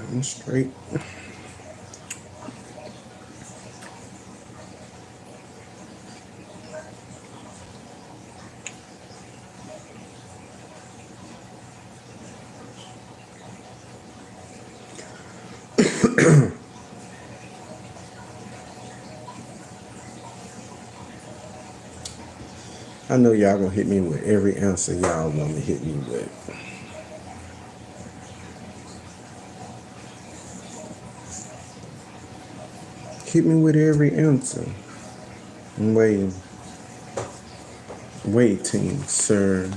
I'm straight. I know y'all gonna hit me with every answer y'all want to hit me with. Hit me with every answer. I'm waiting. Waiting, sir.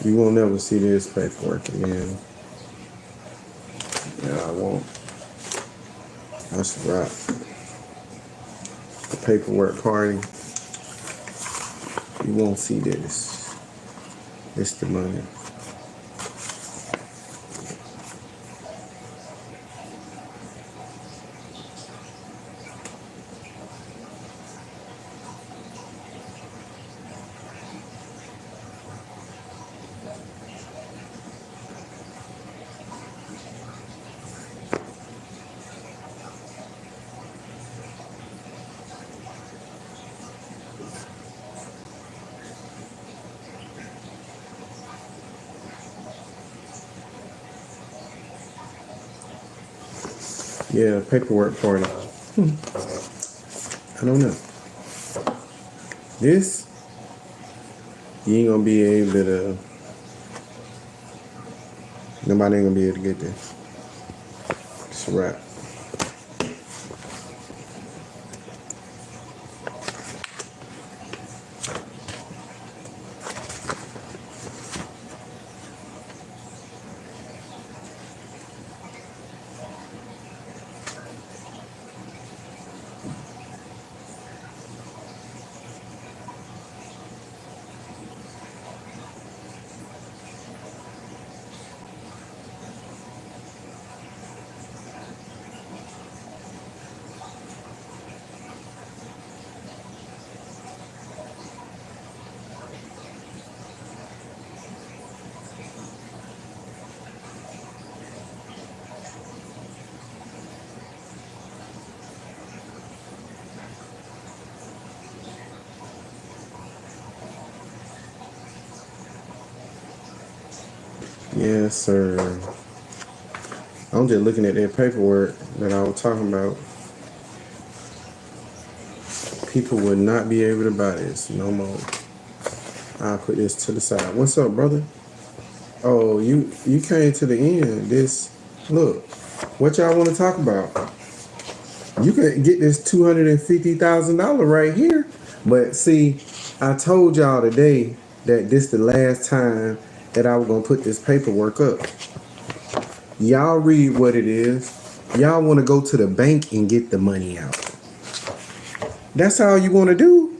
You won't never see this paperwork again. Yeah, I won't. That's a wrap. The paperwork party. You won't see this. It's the money. Yeah, paperwork party. I don't know. This, you ain't gonna be able to, nobody ain't gonna be able to get this. It's a wrap. Yes, sir. I'm just looking at that paperwork that I was talking about. People would not be able to buy this no more. I'll put this to the side. What's up, brother? Oh, you came to the end. This, look, what y'all want to talk about? You can get this $250,000 right here. But see, I told y'all today that this the last time that I was gonna put this paperwork up. Y'all read what it is. Y'all want to go to the bank and get the money out. That's all you want to do.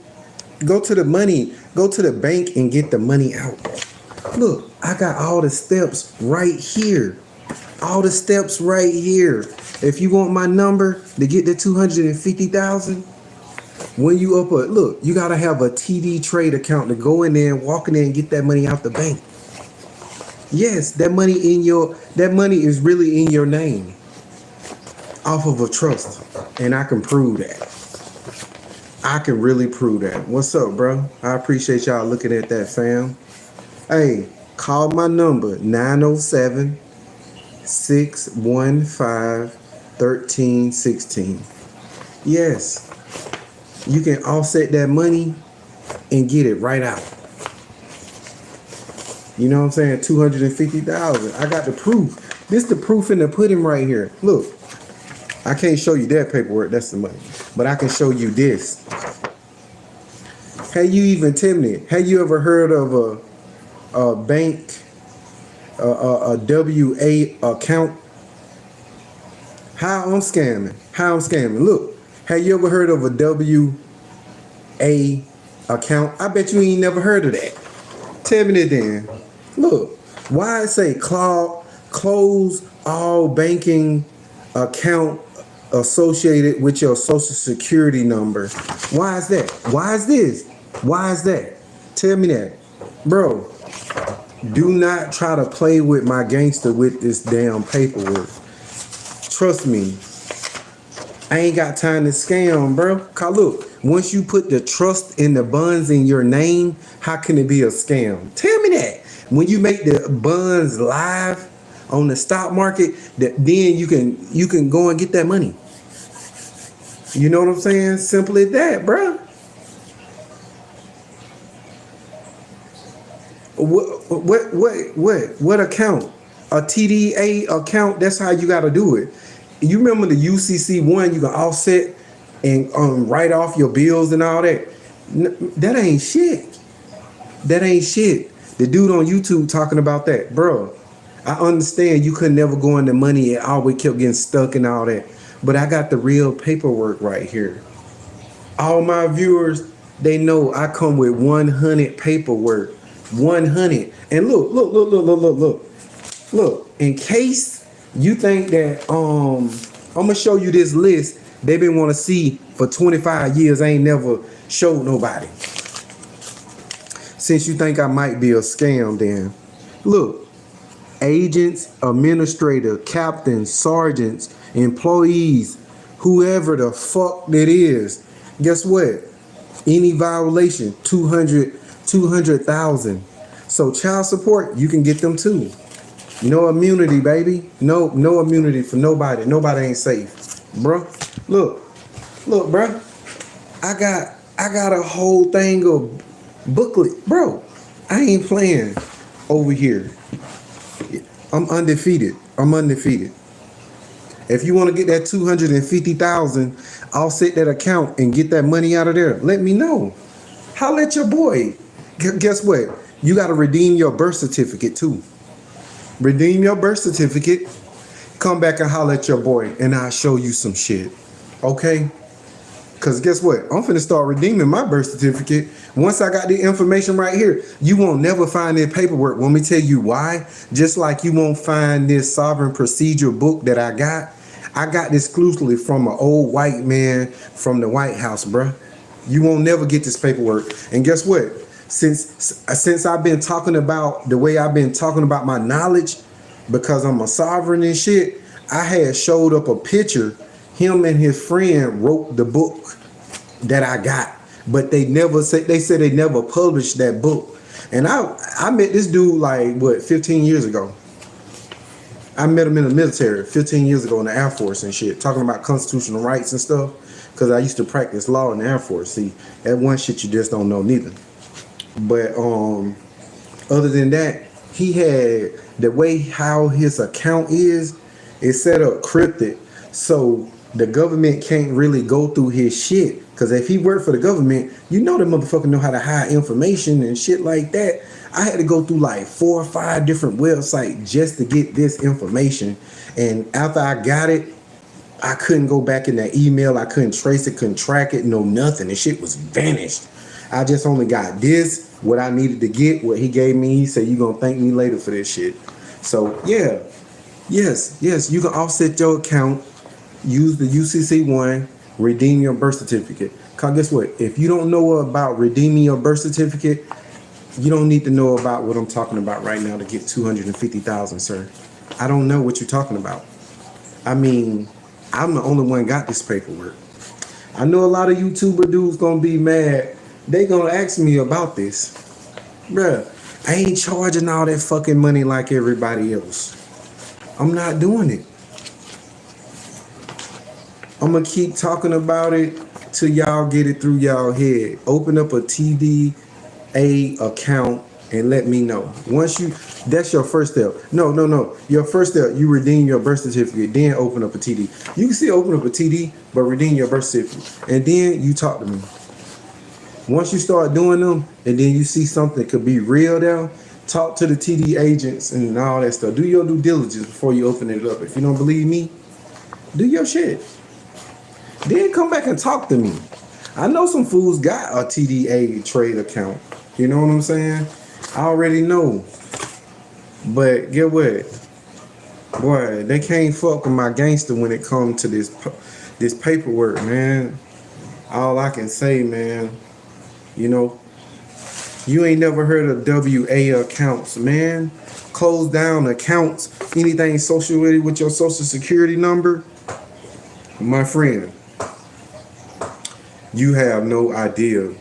Go to the bank and get the money out. Look, I got all the steps right here. All the steps right here. If you want my number to get the 250,000, when you look, you gotta have a TD trade account to go in there and walk in there and get that money out the bank. Yes, that money is really in your name, off of a trust, and I can prove that. I can really prove that. What's up, bro? I appreciate y'all looking at that, fam. Hey, call my number 907-615-1316. Yes, you can offset that money and get it right out. You know what I'm saying? 250,000. I got the proof. This the proof in the pudding right here. Look, I can't show you that paperwork. That's the money. But I can show you this. Have you even, Timney, have you ever heard of a bank, a WA account? How I'm scamming. Look, have you ever heard of a WA account? I bet you ain't never heard of that. Tell me that then. Look, why it say close all banking account associated with your social security number? Why is that? Why is this? Why is that? Tell me that. Bro, Do not try to play with my gangster with this damn paperwork. Trust me, I ain't got time to scam, bro. Cause look, once you put the trust in the bonds in your name, how can it be a scam? Tell me that. When you make the bonds live on the stock market, that then you can go and get that money. You know what I'm saying? Simple as that, bro. What account? A TDA account. That's how you got to do it. You remember the UCC one? You can offset and write off your bills and all that. That ain't shit. That ain't shit. The dude on YouTube talking about that, bro. I understand you could never go into money and always kept getting stuck and all that, but I got the real paperwork right here. All my viewers, they know I come with 100 paperwork. 100. And look. In case you think that I'm gonna show you this list they been want to see for 25 years, I ain't never showed nobody. Since you think I might be a scam, then look, agents, administrator, captains, sergeants, employees, whoever the fuck that is, guess what? Any violation, 200,000. So child support, you can get them too. No immunity, baby. No immunity for nobody. Nobody ain't safe, bro. Look, bro. I got a whole thing of booklet, bro. I ain't playing over here. I'm undefeated. If you want to get that 250,000, I'll set that account and get that money out of there. Let me know. Holla at your boy. Guess what? You got to redeem your birth certificate too. Redeem your birth certificate. Come back and holler at your boy, and I'll show you some shit. Okay? Because guess what? I'm finna start redeeming my birth certificate. Once I got the information right here, you won't never find that paperwork. Let me tell you why. Just like you won't find this sovereign procedure book that I got. I got this exclusively from an old white man from the White House, bruh. You won't never get this paperwork. And guess what? Since I've been talking about the way I've been talking about my knowledge, because I'm a sovereign and shit, I had showed up a picture. Him and his friend wrote the book that I got, but they said they never published that book. And I met this dude like 15 years ago. I met him in the military 15 years ago in the Air Force and shit, talking about constitutional rights and stuff, because I used to practice law in the Air Force. See, that one shit you just don't know neither. But other than that, he had the way how his account is set up cryptic, so the government can't really go through his shit. Because if he worked for the government, you know the motherfucker know how to hide information and shit like that. I had to go through like 4 or 5 different websites just to get this information. And after I got it, I couldn't go back in that email. I couldn't trace it, couldn't track it, no nothing. The shit was vanished. I just only got this, what I needed to get, what he gave me. He said, you gonna thank me later for this shit. So yeah, yes, you can offset your account, use the UCC one, redeem your birth certificate. Cause guess what? If you don't know about redeeming your birth certificate, you don't need to know about what I'm talking about right now to get 250,000, sir. I don't know what you're talking about. I mean, I'm the only one got this paperwork. I know a lot of YouTuber dudes gonna be mad. They gonna ask me about this. Bruh, I ain't charging all that fucking money like everybody else. I'm not doing it. I'm gonna keep talking about it till y'all get it through y'all head. Open up a TDA account and let me know. That's your first step. No. Your first step, you redeem your birth certificate, then open up a TD. You can still open up a TD, but redeem your birth certificate. And then you talk to me. Once you start doing them, and then you see something could be real there, talk to the TD agents and all that stuff. Do your due diligence before you open it up. If you don't believe me, do your shit. Then come back and talk to me. I know some fools got a TDA trade account. You know what I'm saying? I already know. But get what? Boy, they can't fuck with my gangster when it comes to this paperwork, man. All I can say, man, you know, You ain't never heard of WA accounts, man. Close down accounts, anything associated with your social security number. My friend, you have no idea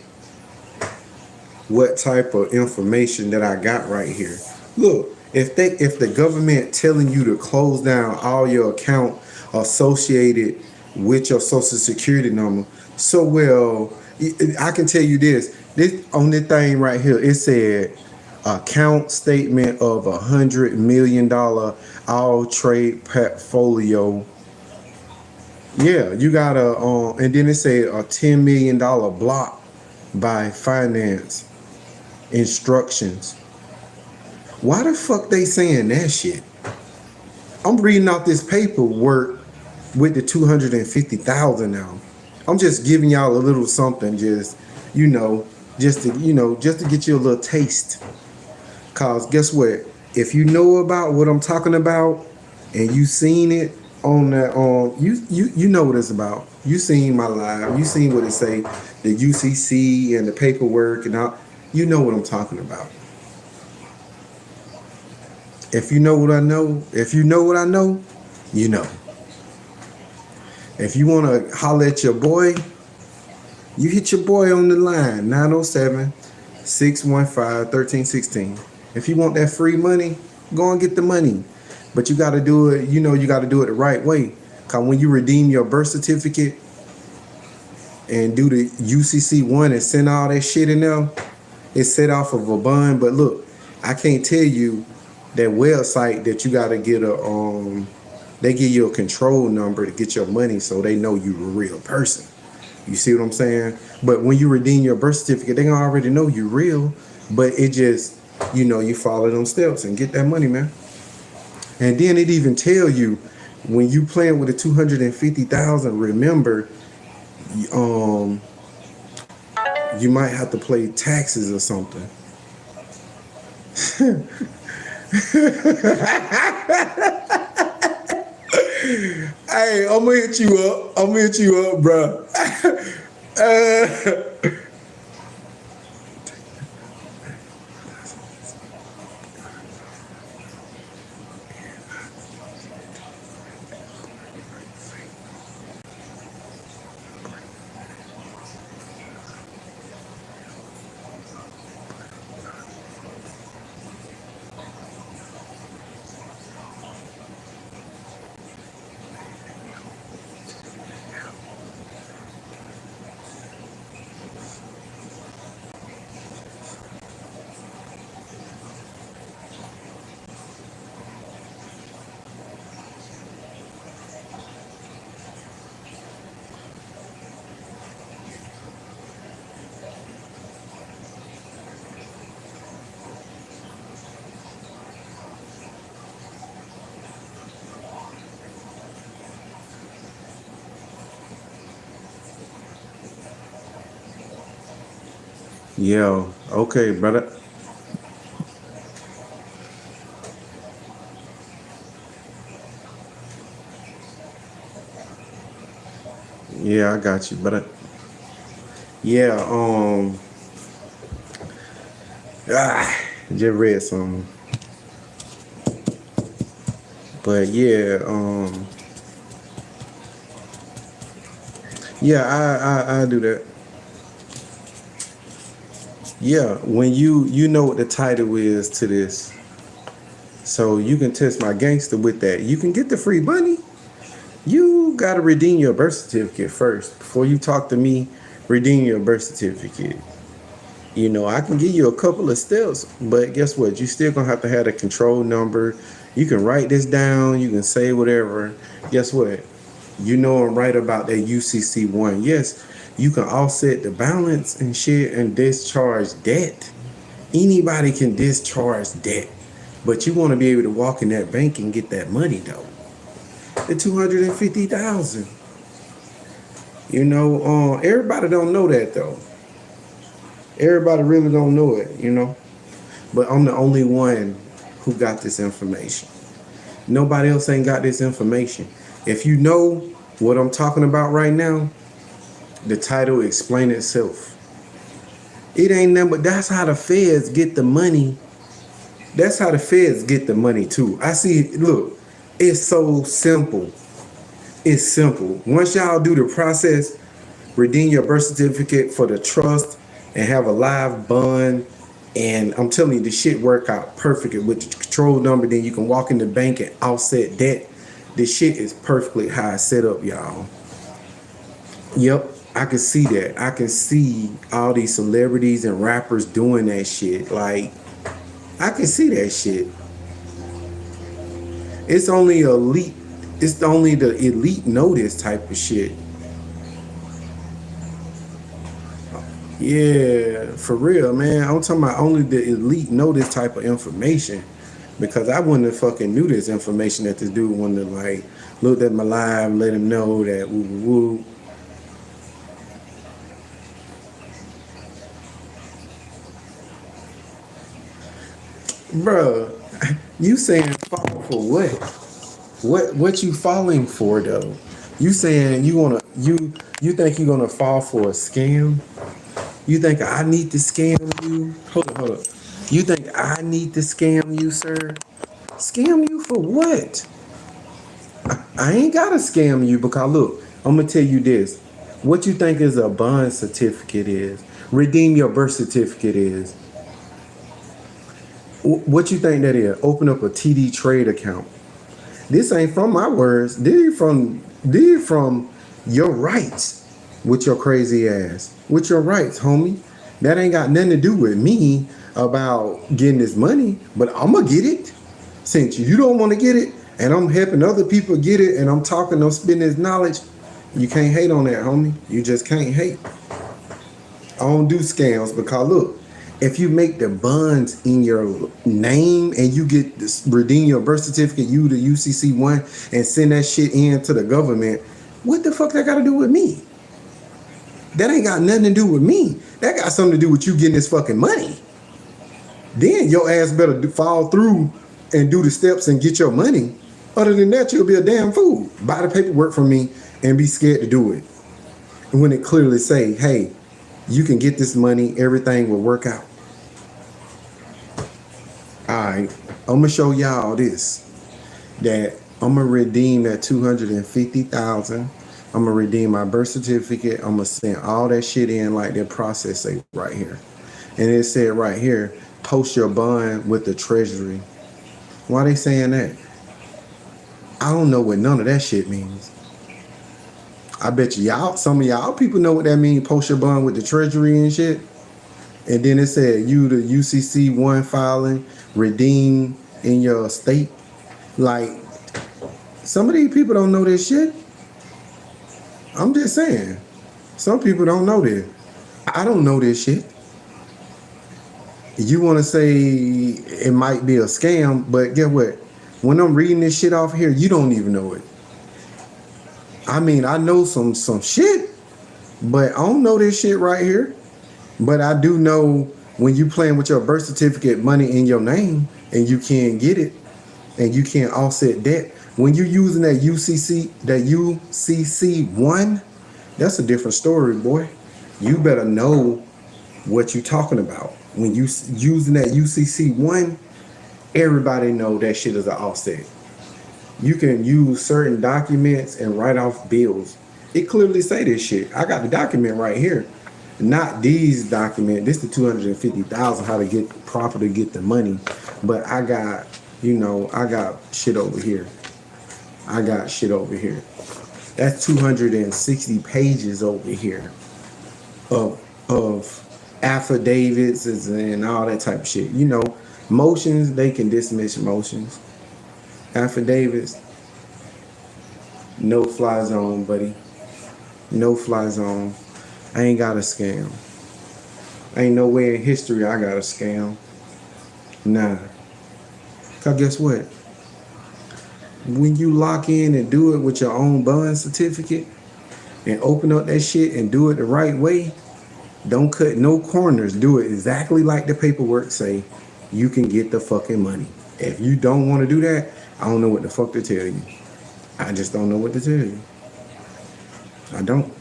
what type of information that I got right here. Look, if the government telling you to close down all your account associated with your social security number, so well, I can tell you this. This on this thing right here, it said account statement of $100 million all trade portfolio. Yeah, you got a and then it said a $10 million block by finance instructions. Why the fuck they saying that shit? I'm reading out this paperwork with the 250,000 now. I'm just giving y'all a little something, just just to get you a little taste. Cause guess what? If you know about what I'm talking about and you seen it on that you know what it's about. You seen my live, you seen what it say, the UCC and the paperwork and all. You know what I'm talking about. If you know what I know, you know. If you want to holler at your boy, you hit your boy on the line, 907-615-1316. If you want that free money, go and get the money. But you got to do it, you got to do it the right way. Because when you redeem your birth certificate and do the UCC1 and send all that shit in there, it's set off of a bond. But look, I can't tell you that website that you got to get they give you a control number to get your money so they know you're a real person. You see what I'm saying? But when you redeem your birth certificate, they already know you're real. But it just, you follow them steps and get that money, man. And then it even tell you when you playing with the 250,000, remember, you might have to pay taxes or something. Hey, I'm gonna hit you up, bro. Yeah, okay, brother. Yeah, I got you, brother. Yeah, ah, just read some. But yeah, yeah, I do that. Yeah, when you know what the title is to this, so you can test my gangster with that. You can get the free money. You gotta redeem your birth certificate first before you talk to me. Redeem your birth certificate. I can give you a couple of steps, but guess what? You still gonna have to have a control number. You can write this down. You can say whatever. Guess what? I'm right about that UCC1. Yes, you can offset the balance and shit and discharge debt. Anybody can discharge debt, but you want to be able to walk in that bank and get that money though. The 250,000. Everybody don't know that though. Everybody really don't know it. But I'm the only one who got this information. Nobody else ain't got this information. If you know what I'm talking about right now, the title explain itself. It ain't nothing but that's how the feds get the money. That's how the feds get the money too. I see, look, it's so simple. It's simple. Once y'all do the process, redeem your birth certificate for the trust and have a live bond. And I'm telling you, the shit work out perfectly with the control number. Then you can walk in the bank and offset debt. This shit is perfectly how it's set up, y'all. Yep, I can see that. I can see all these celebrities and rappers doing that shit. Like, I can see that shit. It's only elite. It's only the elite know this type of shit. Yeah, for real, man. I'm talking about only the elite know this type of information. Because I wouldn't have fucking knew this information that this dude wanted to like looked at my live, let him know that woo woo woo. Bruh, you saying fall for what? What you falling for though? You saying you think you're gonna fall for a scam? You think I need to scam you? Hold up. You think I need to scam you, sir? Scam you for what? I ain't gotta scam you because look, I'm gonna tell you this. What you think is a bond certificate is? Redeem your birth certificate is. What you think that is? Open up a TD trade account. This ain't from my words. These from your rights with your crazy ass. With your rights, homie. That ain't got nothing to do with me about getting this money, but I'm gonna get it. Since you don't want to get it, and I'm helping other people get it, and I'm spending this knowledge, you can't hate on that, homie. You just can't hate. I don't do scams because look, if you make the bonds in your name and you get this, redeem your birth certificate, you the UCC1, and send that shit in to the government, what the fuck that got to do with me? That ain't got nothing to do with me. That got something to do with you getting this fucking money. Then your ass better fall through and do the steps and get your money. Other than that, you'll be a damn fool. Buy the paperwork from me and be scared to do it. And when it clearly say, hey, you can get this money, everything will work out. All right, I'm gonna show y'all this. That I'm gonna redeem that 250,000. I'm gonna redeem my birth certificate. I'm gonna send all that shit in like that process say right here. And it said right here, post your bond with the Treasury. Why they saying that? I don't know what none of that shit means. I bet you y'all, some of y'all people know what that means, post your bond with the Treasury and shit. And then it said you the UCC1 filing, redeem in your state. Like, some of these people don't know this shit. I'm just saying. Some people don't know this. I don't know this shit. You want to say it might be a scam, but guess what? When I'm reading this shit off here, you don't even know it. I mean, I know some shit, but I don't know this shit right here. But I do know when you playing with your birth certificate money in your name and you can't get it and you can't offset debt. When you're using that UCC1, that's a different story, boy. You better know what you're talking about. When you using that UCC1, everybody know that shit is an offset. You can use certain documents and write off bills. It clearly say this shit. I got the document right here. Not these documents. This is the 250,000 how to get properly get the money. But I got, I got shit over here. That's 260 pages over here of affidavits and all that type of shit. Motions, they can dismiss motions. Affidavits, no fly zone, buddy. No fly zone. I ain't got a scam. Ain't no way in history I got a scam. Nah. Cause guess what? When you lock in and do it with your own bond certificate and open up that shit and do it the right way, don't cut no corners. Do it exactly like the paperwork say. You can get the fucking money. If you don't want to do that, I don't know what the fuck to tell you. I just don't know what to tell you. I don't.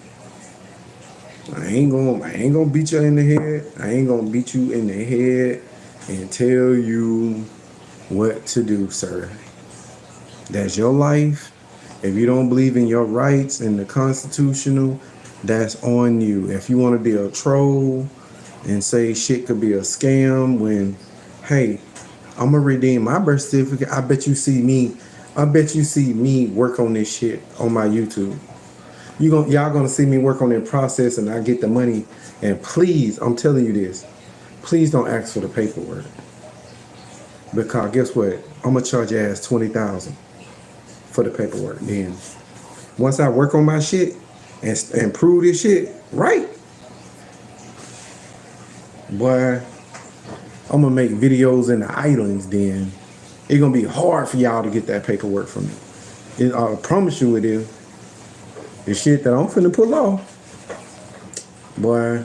I ain't gonna beat you in the head. I ain't gonna beat you in the head and tell you what to do, sir. That's your life. If you don't believe in your rights and the constitutional, that's on you. If you want to be a troll and say shit could be a scam when, hey, I'm gonna redeem my birth certificate. I bet you see me work on this shit on my YouTube. Y'all gonna see me work on that process and I get the money. And please, I'm telling you this, please don't ask for the paperwork. Because guess what? I'm gonna charge your ass 20,000 for the paperwork. Then once I work on my shit and prove this shit right, boy, I'm gonna make videos in the islands. Then it's gonna be hard for y'all to get that paperwork from me. I promise you it is. The shit that I'm finna pull off, boy,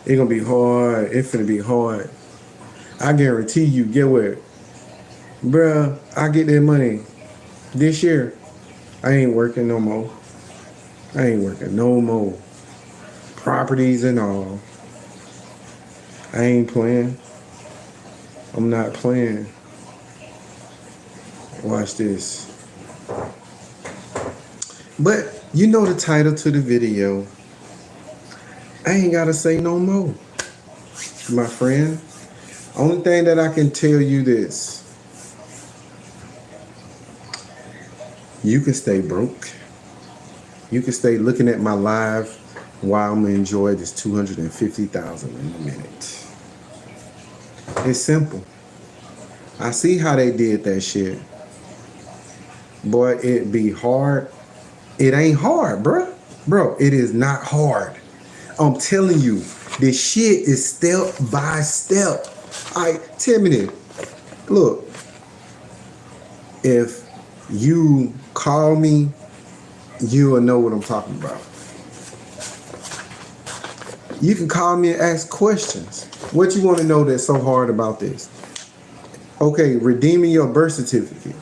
it's gonna be hard. It's finna be hard. I guarantee you, get what? Bruh, I get that money this year. I ain't working no more. I ain't working no more. Properties and all. I ain't playing. I'm not playing. Watch this. But you know the title to the video. I ain't gotta say no more, my friend. Only thing that I can tell you this. You can stay broke. You can stay looking at my live while I'm gonna enjoy this 250,000 in a minute. It's simple. I see how they did that shit. Boy, it be hard. It ain't hard, bruh. Bro, it is not hard. I'm telling you, this shit is step by step. Tell me this. Look, if you call me, you will know what I'm talking about. You can call me and ask questions. What you want to know that's so hard about this? Okay, redeeming your birth certificate.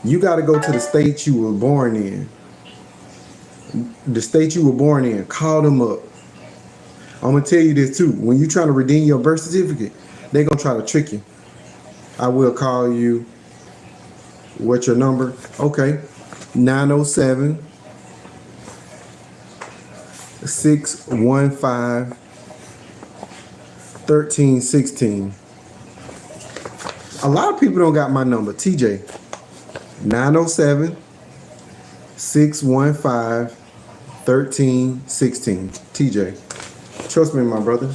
You got to go to the state you were born in. The state you were born in. Call them up. I'm going to tell you this too. When you trying to redeem your birth certificate, they're going to try to trick you. I will call you. What's your number? Okay. 907 615 1316. A lot of people don't got my number. TJ. 907 615 1316. TJ. Trust me, my brother.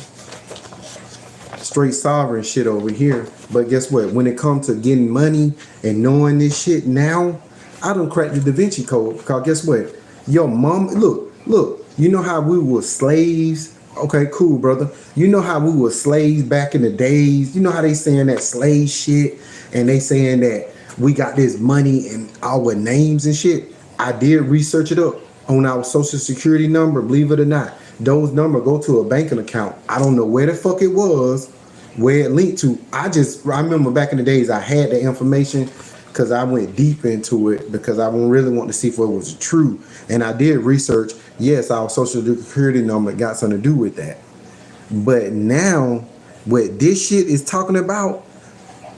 Straight sovereign shit over here. But guess what? When it comes to getting money and knowing this shit now, I done cracked the Da Vinci Code. Because guess what? Your mom, look, you know how we were slaves? Okay, cool, brother. You know how we were slaves back in the days? You know how they saying that slave shit? And they saying that we got this money and our names and shit? I did research it up on our social security number, believe it or not. Those numbers go to a banking account. I don't know where the fuck it was, where it linked to. I remember back in the days I had the information because I went deep into it because I really want to see if it was true. And I did research. Yes, our social security number got something to do with that. But now, what this shit is talking about,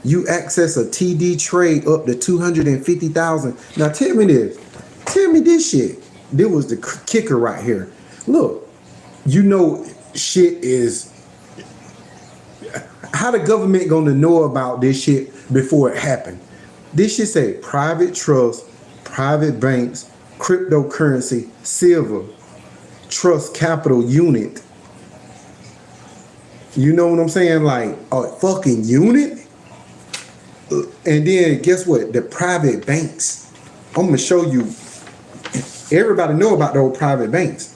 you access a TD trade up to 250,000. Now tell me this. Tell me this shit. This was the kicker right here. Look, you know shit is... How the government gonna know about this shit before it happened? This shit say private trust, private banks, cryptocurrency, silver, trust capital unit. You know what I'm saying? Like a fucking unit? And then guess what? The private banks. I'm gonna show you. Everybody know about those private banks.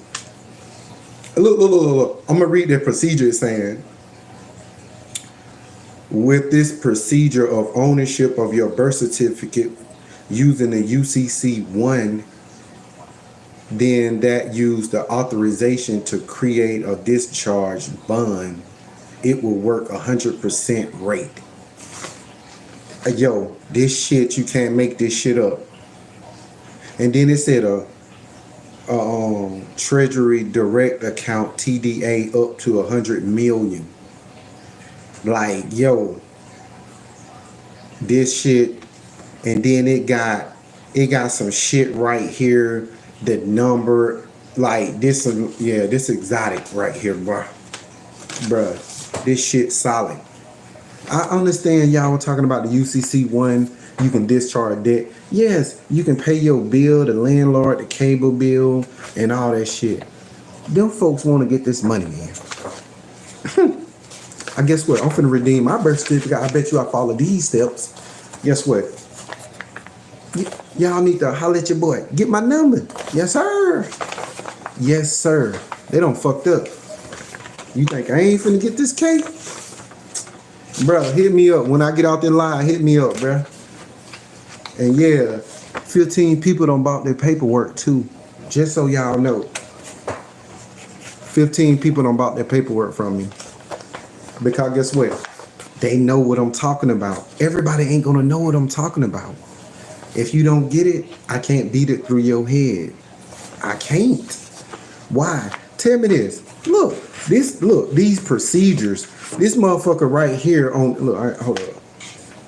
Look. I'm gonna read the procedure it's saying. With this procedure of ownership of your birth certificate using the UCC1, then that use the authorization to create a discharge bond, it will work 100% rate. Yo, this shit, you can't make this shit up. And then it said Treasury direct account TDA up to 100 million. Like, yo, this shit, and then it got some shit right here. The number, like this, yeah, this exotic right here, bruh. This shit solid. I understand y'all were talking about the UCC one. You can discharge debt. Yes, you can pay your bill, the landlord, the cable bill, and all that shit. Them folks want to get this money, man. I guess what? I'm finna redeem my birth certificate. I bet you I follow these steps. Guess what? Y'all need to holler at your boy. Get my number. Yes, sir. Yes, sir. They done fucked up. You think I ain't finna get this cake? Bro, hit me up. When I get out there line, hit me up, bro. And yeah, 15 people done bought their paperwork too. Just so y'all know. 15 people done bought their paperwork from me. Because guess what? They know what I'm talking about. Everybody ain't gonna know what I'm talking about. If you don't get it, I can't beat it through your head. I can't. Why? Tell me this. Look, these procedures. This motherfucker right here on, look, hold up.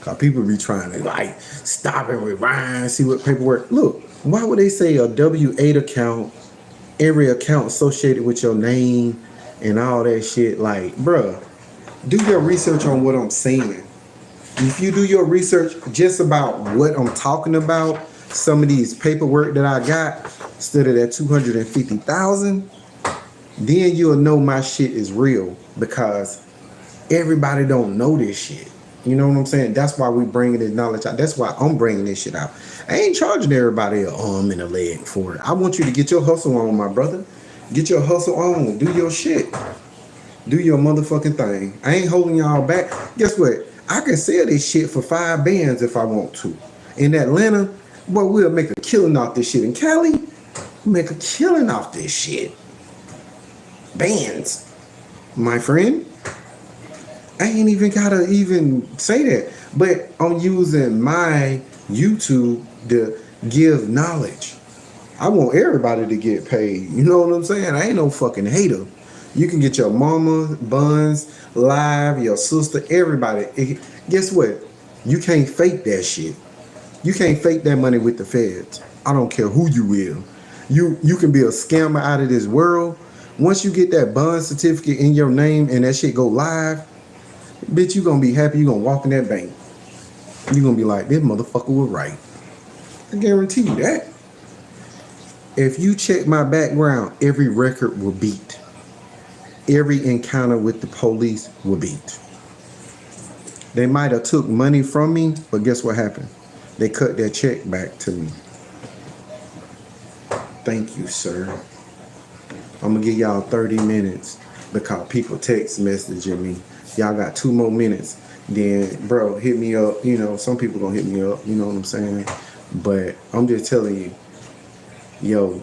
Cause people be trying to like stop and rewind, see what paperwork. Look, why would they say a W-8 account, every account associated with your name and all that shit? Like, bruh, do your research on what I'm saying. If you do your research just about what I'm talking about, some of these paperwork that I got, instead of that 250,000, then you'll know my shit is real, because everybody don't know this shit. You know what I'm saying? That's why we bringing this knowledge out. That's why I'm bringing this shit out. I ain't charging everybody an arm and a leg for it. I want you to get your hustle on, my brother. Get your hustle on. Do your shit. Do your motherfucking thing. I ain't holding y'all back. Guess what? I can sell this shit for 5 bands if I want to. In Atlanta, boy, we'll make a killing off this shit. In Cali, we'll make a killing off this shit. Bands, my friend. I ain't even gotta even say that. But I'm using my YouTube to give knowledge. I want everybody to get paid. You know what I'm saying? I ain't no fucking hater. You can get your mama, buns, live, your sister, everybody. Guess what? You can't fake that shit. You can't fake that money with the feds. I don't care who you will. You can be a scammer out of this world. Once you get that bond certificate in your name and that shit go live, bitch, you gonna be happy. You gonna walk in that bank. You gonna be like, this motherfucker was right. I guarantee you that. If you check my background, every record will beat. Every encounter with the police will beat. They might have took money from me, but guess what happened? They cut their check back to me. Thank you, sir. I'm gonna give y'all 30 minutes because people text messaging me. Y'all got 2 more minutes. Then, bro, hit me up. You know, some people gonna hit me up. You know what I'm saying? But I'm just telling you, yo,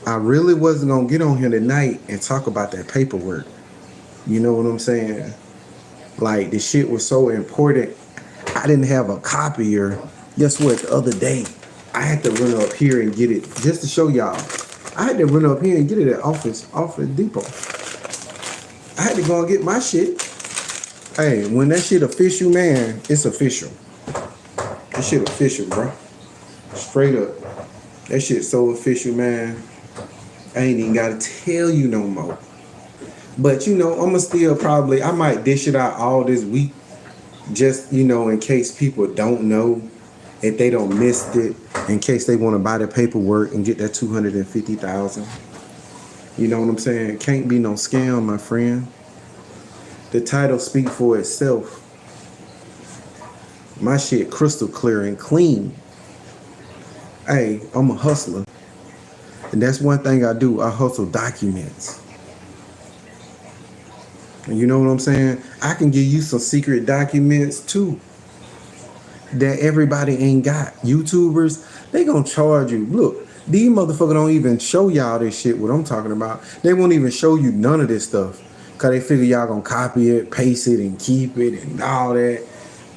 I really wasn't gonna get on here tonight and talk about that paperwork. You know what I'm saying? Like, the shit was so important. I didn't have a copier. Guess what? The other day, I had to run up here and get it just to show y'all. I had to run up here and get it at Office Depot. I had to go and get my shit. Hey, when that shit official, man, it's official. That shit official, bro. Straight up. That shit so official, man. I ain't even gotta tell you no more. But you know, I'ma still I might dish it out all this week. Just, you know, in case people don't know, if they don't missed it, in case they want to buy the paperwork and get that 250,000. You know what I'm saying? Can't be no scam, my friend. The title speak for itself. My shit crystal clear and clean. Hey, I'm a hustler. And that's one thing I do. I hustle documents. And you know what I'm saying? I can give you some secret documents too that everybody ain't got. YouTubers, they gonna charge you. Look, these motherfuckers don't even show y'all this shit, what I'm talking about. They won't even show you none of this stuff. Cause they figure y'all gonna copy it, paste it, and keep it, and all that.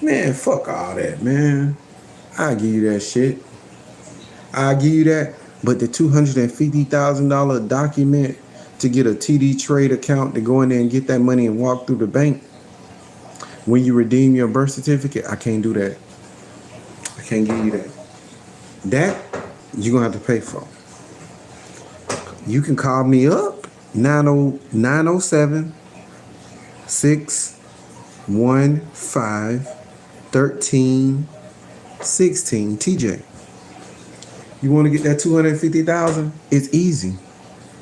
Man, fuck all that, man. I'll give you that shit. I'll give you that. But the $250,000 document to get a TD trade account to go in there and get that money and walk through the bank, when you redeem your birth certificate, I can't do that. I can't give you that. That you're gonna have to pay for. You can call me up 907 615 1316 TJ. You want to get that 250,000? It's easy.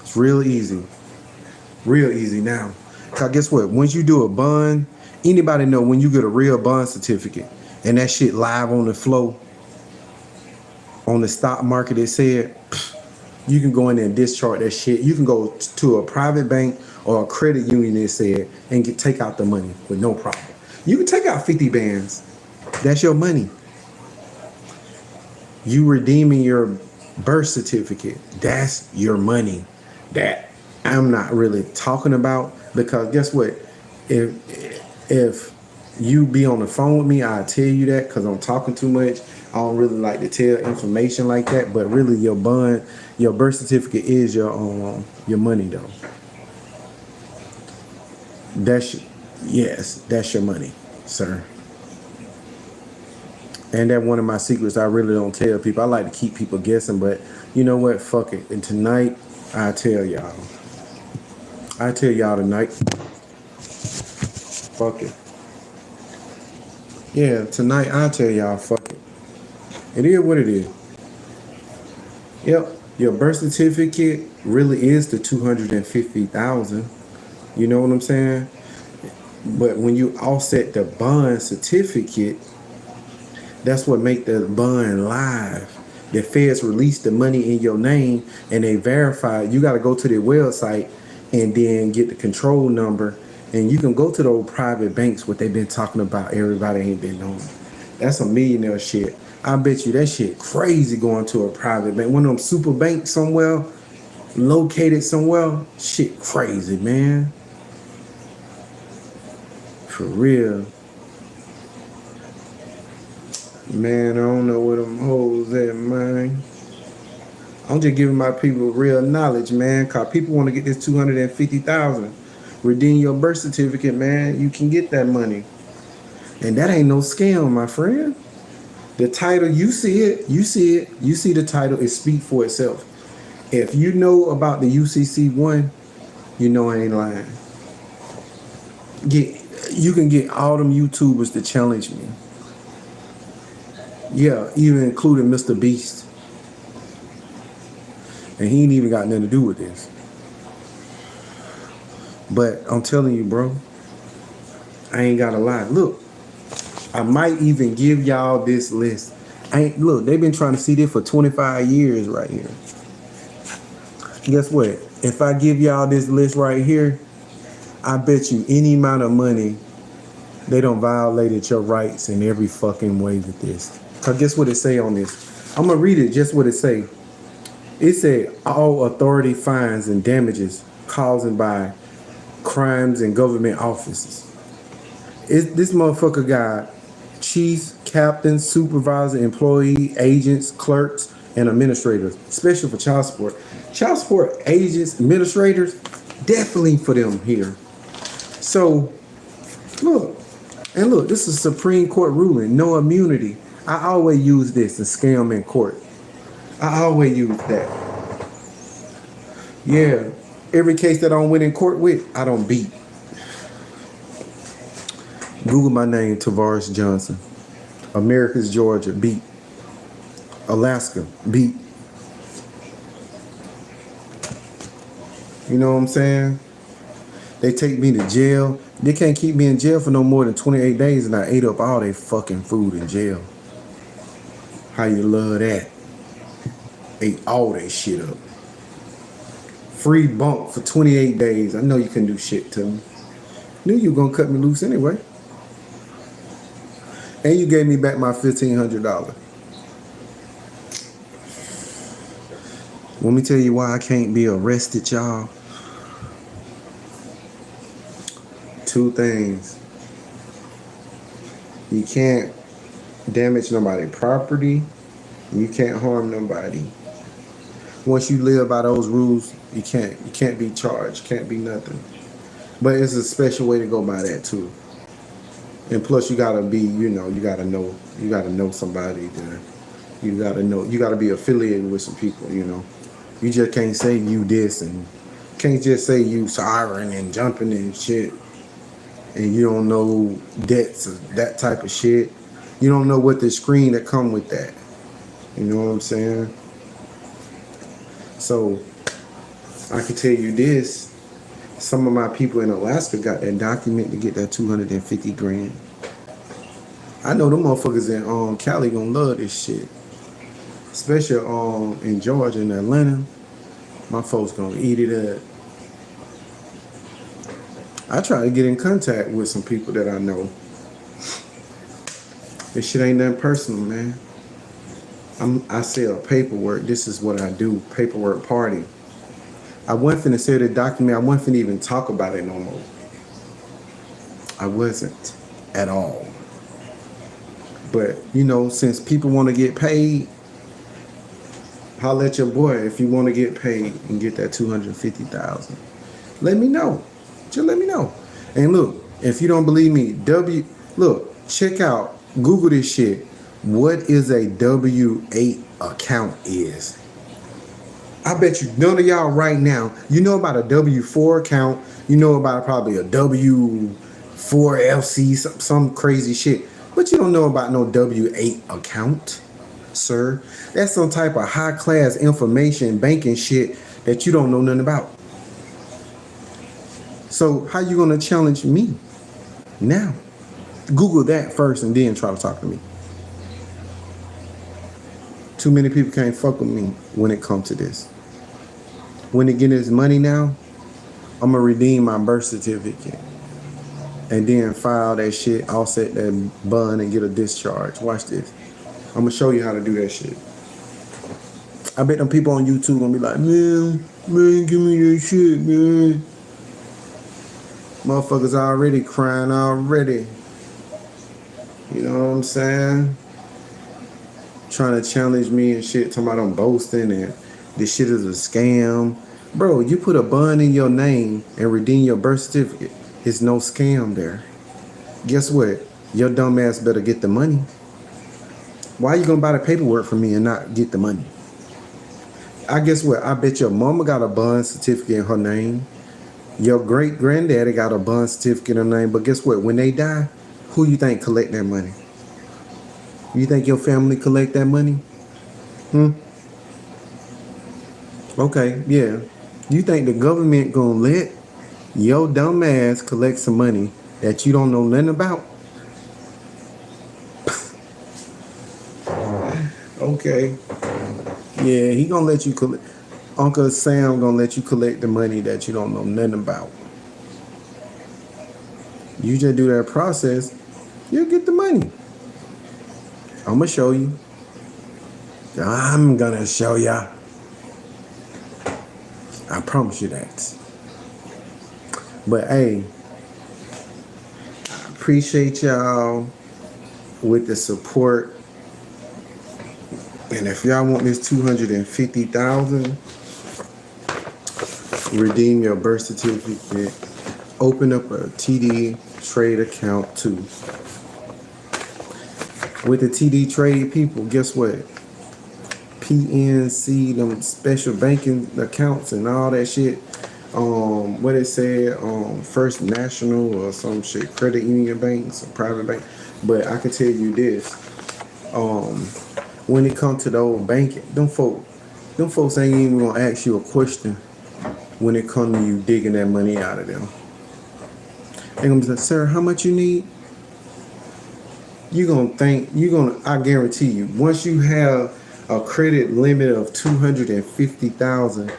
It's real easy. Real easy now. Cause guess what? Once you do a bond, anybody know when you get a real bond certificate and that shit live on the flow on the stock market, it said you can go in there and discharge that shit. You can go to a private bank or a credit union, it said, and take out the money with no problem. You can take out 50 bands. That's your money. You redeeming your birth certificate. That's your money. That I'm not really talking about, because guess what? If you be on the phone with me, I'll tell you that because I'm talking too much. I don't really like to tell information like that, but really your bond, your birth certificate is your money though. That's your money, sir. And that one of my secrets I really don't tell people. I like to keep people guessing, but you know what? Fuck it. And tonight, I tell y'all. I tell y'all tonight. Fuck it. Yeah, tonight I tell y'all, fuck it. It is what it is. Yep, your birth certificate really is the 250,000. You know what I'm saying? But when you offset the bond certificate, that's what make the bond live. The feds release the money in your name and they verify. You got to go to their website and then get the control number. And you can go to those private banks, what they've been talking about. Everybody ain't been on. That's some millionaire shit. I bet you that shit crazy going to a private bank. One of them super banks somewhere, located somewhere. Shit crazy, man. For real. Man, I don't know where them hoes at, man. I'm just giving my people real knowledge, man. Cause people want to get this 250,000. Redeem your birth certificate, man. You can get that money. And that ain't no scam, my friend. The title, you see it. You see the title, it speak for itself. If you know about the UCC1, you know I ain't lying. You can get all them YouTubers to challenge me. Yeah, even including Mr. Beast. And he ain't even got nothing to do with this. But I'm telling you, bro, I ain't got to lie. Look, I might even give y'all this list. Look, they've been trying to see this for 25 years right here. Guess what? If I give y'all this list right here, I bet you any amount of money they don't violated your rights in every fucking way with this. Cause guess what it say on this? I'm gonna read it just what it say. It said all authority fines and damages caused by crimes in government offices. This motherfucker got chiefs, captains, supervisor, employee, agents, clerks, and administrators. Special for child support. Child support agents, administrators, definitely for them here. So, look, this is Supreme Court ruling, no immunity. I always use this in scam in court. I always use that. Yeah, every case that I don't win in court with, I don't beat. Google my name, Tavares Johnson. America's Georgia, beat. Alaska, beat. You know what I'm saying? They take me to jail. They can't keep me in jail for no more than 28 days, and I ate up all their fucking food in jail. How you love that? Ate all that shit up. Free bunk for 28 days. I know you can do shit to me. Knew you were gonna cut me loose anyway. And you gave me back my $1,500. Let me tell you why I can't be arrested, y'all. Two things. You can't damage nobody's property. You can't harm nobody. Once you live by those rules, you can't be charged, can't be nothing. But it's a special way to go by that too. And plus, you gotta be, you gotta know somebody there. You gotta be affiliated with some people. You just can't say you this and can't just say you sovereign and jumping and shit. And you don't know debts or that type of shit. You don't know what the screen that come with that. You know what I'm saying? So I can tell you this. Some of my people in Alaska got that document to get that 250 grand. I know them motherfuckers in Cali gonna love this shit. Especially in Georgia and Atlanta. My folks gonna eat it up. I try to get in contact with some people that I know. This shit ain't nothing personal, man. I sell paperwork. This is what I do. Paperwork party. I wasn't finna say the document. I wasn't finna even talk about it no more. I wasn't at all. But, since people want to get paid, holler at your boy if you want to get paid and get that 250,000. Let me know. Just let me know. And look, if you don't believe me, check out, Google this shit. What is a W-8 account is? I bet you none of y'all right now, you know about a W-4 account, you know about probably a W-4FC, some crazy shit, but you don't know about no W-8 account, sir. That's some type of high-class information banking shit that you don't know nothing about. So how you gonna challenge me now? Google that first and then try to talk to me. Too many people can't fuck with me when it comes to this. When they get this money now, I'm gonna redeem my birth certificate and then file that shit, offset that bun and get a discharge. Watch this. I'm gonna show you how to do that shit. I bet them people on YouTube gonna be like, man, give me that shit, man. Motherfuckers already crying already. You know what I'm saying? Trying to challenge me and shit, talking about I'm boasting and this shit is a scam. Bro, you put a bun in your name and redeem your birth certificate. It's no scam there. Guess what? Your dumb ass better get the money. Why you gonna buy the paperwork from me and not get the money? I guess what? I bet your mama got a bun certificate in her name. Your great granddaddy got a bun certificate in her name. But guess what? When they die, who you think collect that money? You think your family collect that money? Okay, yeah. You think the government gonna let your dumb ass collect some money that you don't know nothing about? Okay. Yeah, he gonna let you collect. Uncle Sam gonna let you collect the money that you don't know nothing about. You just do that process, you'll get the money. I'm gonna show you. I'm gonna show ya. I promise you that. But hey, I appreciate y'all with the support. And if y'all want this 250,000, redeem your birth certificate, open up a TD trade account too. With the TD trade people, guess what? PNC, them special banking accounts and all that shit. What it said, First National or some shit, credit union banks, or private bank. But I can tell you this, when it comes to the old banking, them folks ain't even gonna ask you a question when it comes to you digging that money out of them. They're gonna be like, sir, how much you need? I guarantee you, once you have a credit limit of 250,000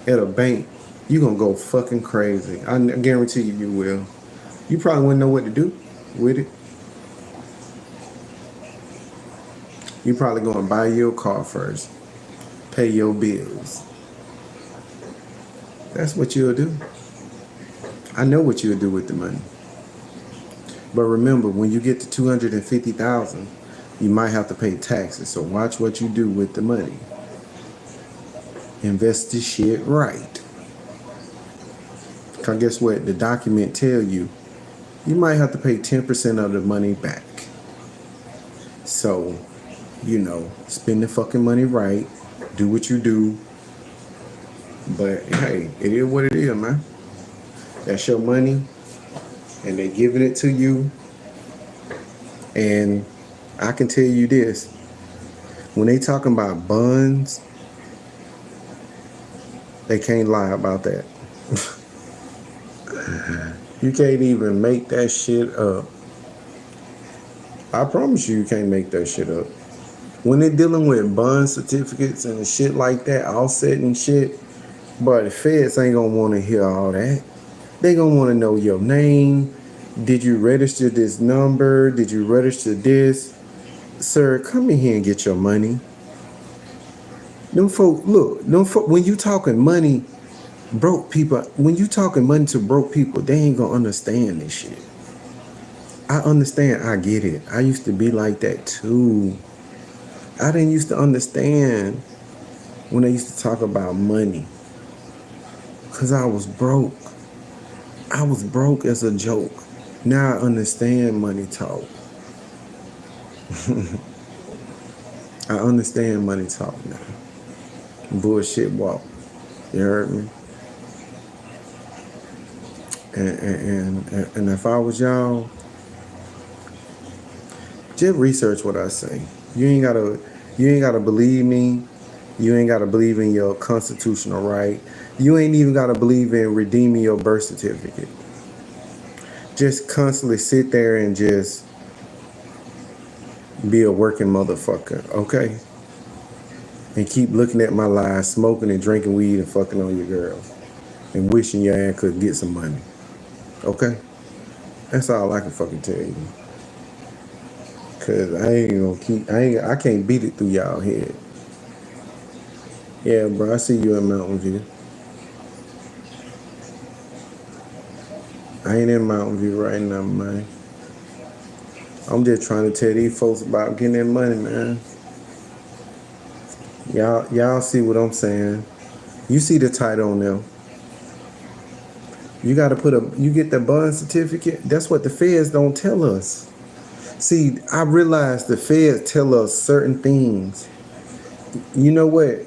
at a bank, you're gonna go fucking crazy. I guarantee you will. You probably wouldn't know what to do with it. You probably gonna buy your car first, pay your bills. That's what you'll do. I know what you'll do with the money. But remember, when you get to 250,000, you might have to pay taxes. So watch what you do with the money. Invest this shit right. Cause guess what? The document tell you might have to pay 10% of the money back. So, spend the fucking money right. Do what you do. But hey, it is what it is, man. That's your money, and they giving it to you. And I can tell you this: when they talking about bonds, they can't lie about that. You can't even make that shit up. I promise you can't make that shit up. When they're dealing with bond certificates and shit like that, offset and shit, but the feds ain't gonna want to hear all that. They gonna want to know your name. Did you register this number? Did you register this? Sir, come in here and get your money. Them folk, look, when you talking money, broke people, when you talking money to broke people, they ain't gonna understand this shit. I understand, I get it. I used to be like that too. I didn't used to understand when they used to talk about money. Cause I was broke. I was broke as a joke. Now I understand money talk. I understand money talk now. Bullshit walk. You heard me? And if I was y'all, just research what I say. You ain't gotta believe me. You ain't gotta believe in your constitutional right. You ain't even gotta believe in redeeming your birth certificate. Just constantly sit there and just be a working motherfucker, okay? And keep looking at my lies, smoking and drinking weed and fucking on your girls. And wishing your ass could get some money. Okay? That's all I can fucking tell you. Cause I can't beat it through y'all head. Yeah, bro, I see you in Mountain View. I ain't in Mountain View right now, man. I'm just trying to tell these folks about getting that money, man. Y'all see what I'm saying? You see the title on there. You gotta you get the bond certificate. That's what the feds don't tell us. See, I realize the feds tell us certain things. You know what?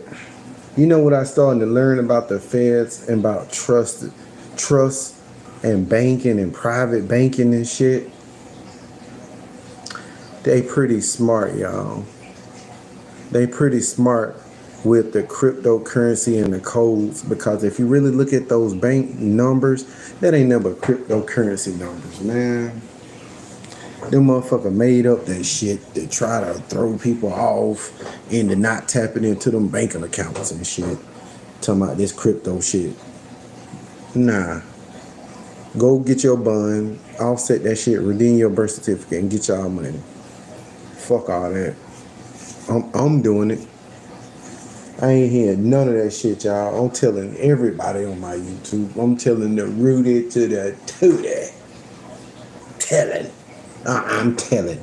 You know what I started to learn about the feds and about trust and banking and private banking and shit? They pretty smart, y'all. They pretty smart with the cryptocurrency and the codes, because if you really look at those bank numbers, that ain't never cryptocurrency numbers, man. Them motherfucker made up that shit to try to throw people off into not tapping into them banking accounts and shit. Talking about this crypto shit. Nah. Go get your bond, offset that shit, redeem your birth certificate, and get y'all money. Fuck all that. I'm doing it. I ain't hearing none of that shit, y'all. I'm telling everybody on my YouTube. I'm telling the Rudy to the Tootie. Telling. I'm telling.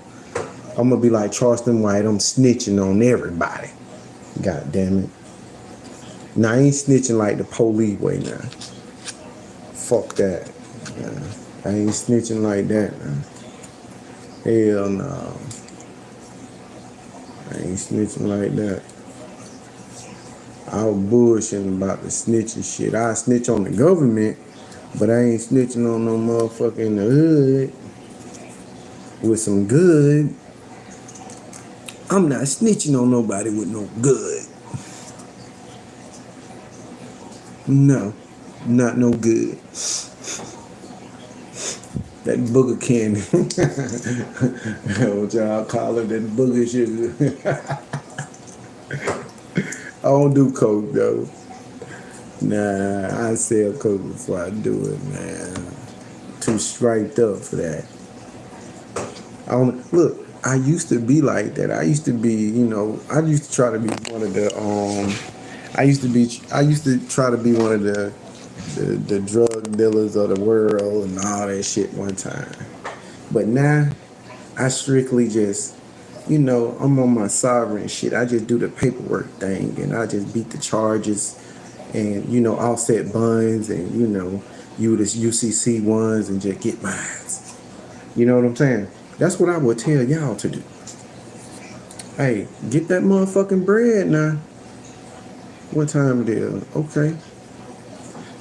I'm gonna be like Charleston White. I'm snitching on everybody. God damn it. Now I ain't snitching like the police way now. Fuck that. I ain't snitching like that now. Hell no. I ain't snitching like that. I was bullshitting about the snitching shit. I snitch on the government, but I ain't snitching on no motherfucker in the hood with some good. I'm not snitching on nobody with no good. No, not no good. That booger candy. What y'all call it, that booger sugar. I don't do coke though. Nah, I sell coke before I do it, man. Too striped up for that. Look, I used to be like that. I used to be, I used to try to be one of the I used to try to be one of the drug dealers of the world and all that shit one time. But now I strictly just I'm on my sovereign shit. I just do the paperwork thing and I just beat the charges and, offset buns and, you the UCC ones and just get mines. You know what I'm saying? That's what I would tell y'all to do. Hey, get that motherfucking bread now. What time it is? Okay.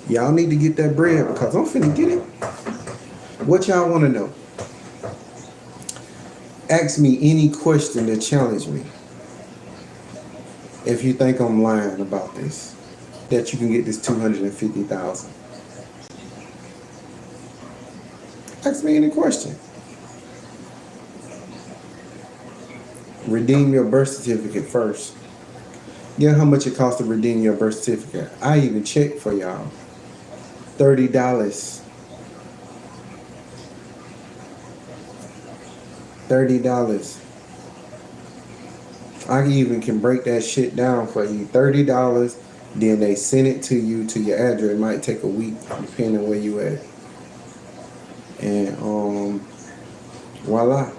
Y'all need to get that bread because I'm finna get it. What y'all want to know? Ask me any question that challenge me. If you think I'm lying about this, that you can get this 250,000. Ask me any question. Redeem your birth certificate first. Guess how much it costs to redeem your birth certificate? I even checked for y'all. $30. $30. I even can break that shit down for you. $30. Then they send it to you to your address. It might take a week, depending on where you at. And voila.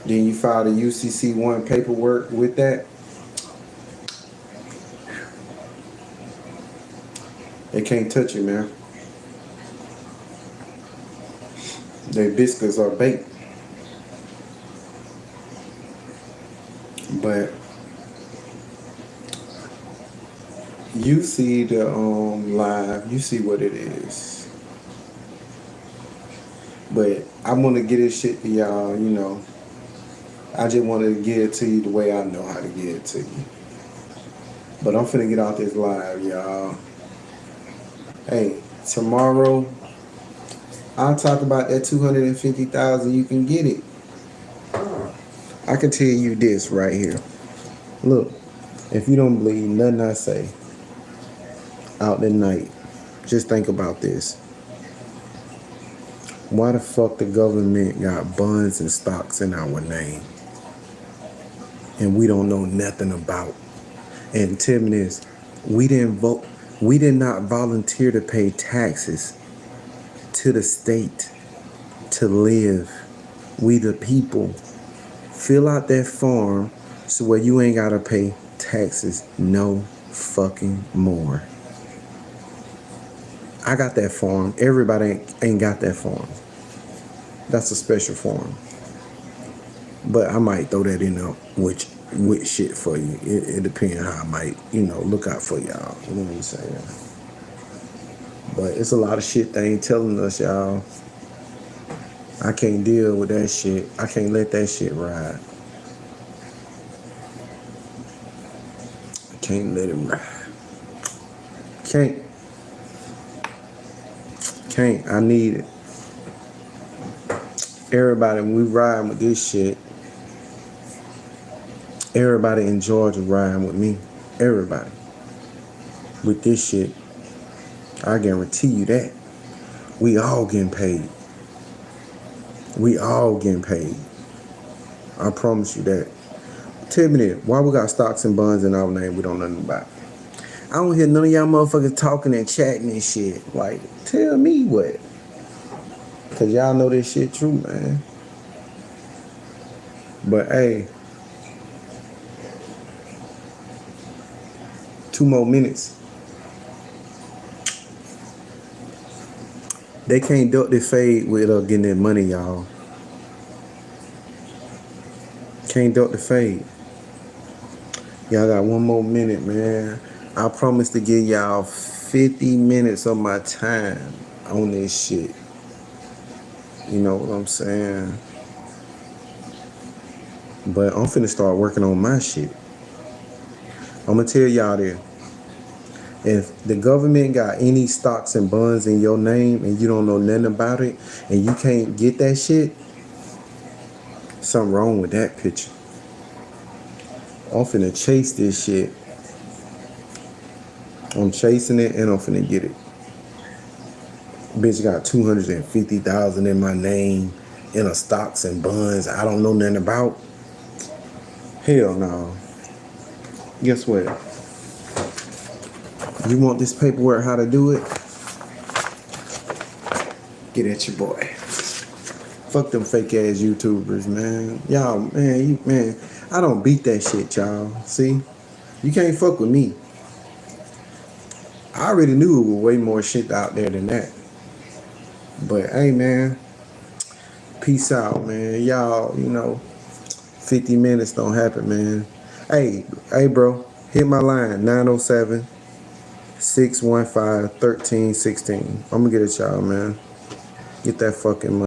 Then you file the UCC1 paperwork with that. They can't touch it, man. Their biscuits are baked. But you see the live, you see what it is. But I'm gonna get this shit to y'all, I just wanted to give it to you the way I know how to give it to you. But I'm finna get out this live, y'all. Hey, tomorrow I'll talk about that 250,000. You can get it. I can tell you this right here. Look, if you don't believe nothing I say out the night, just think about this. Why the fuck the government got bonds and stocks in our name? And we don't know nothing about. And tell me this, we did not volunteer to pay taxes to the state to live. We the people. Fill out that form so where you ain't gotta pay taxes no fucking more. I got that form. Everybody ain't got that form. That's a special form. But I might throw that in there with shit for you. It depends how I might, look out for y'all. You know what I'm saying? But it's a lot of shit they ain't telling us, y'all. I can't deal with that shit. I can't let that shit ride. I can't let it ride. Can't. I need it. Everybody, we riding with this shit. Everybody in Georgia riding with me. Everybody. With this shit. I guarantee you that. We all getting paid. We all getting paid. I promise you that. Tell me that. Why we got stocks and bonds in our name we don't know nothing about? I don't hear none of y'all motherfuckers talking and chatting and shit. Like, tell me what. Cause y'all know this shit true, man. But hey. 2 more minutes. They can't duck the fade without getting that money, y'all. Can't duck the fade. Y'all got 1 more minute, man. I promise to give y'all 50 minutes of my time on this shit. You know what I'm saying? But I'm finna start working on my shit. I'm gonna tell y'all this. If the government got any stocks and bonds in your name and you don't know nothing about it and you can't get that shit, something wrong with that picture. I'm finna chase this shit. I'm chasing it and I'm finna get it. Bitch got 250,000 in my name in a stocks and bonds I don't know nothing about. Hell no. Guess what? You want this paperwork, how to do it? Get at your boy. fuck them fake ass YouTubers, man. Y'all, man, I don't beat that shit, y'all. See? You can't fuck with me. I already knew it was way more shit out there than that. But hey, man, peace out, man. Y'all, 50 minutes don't happen, man. Hey, bro, hit my line 907-615-1316. I'm gonna get it, y'all, man. Get that fucking money.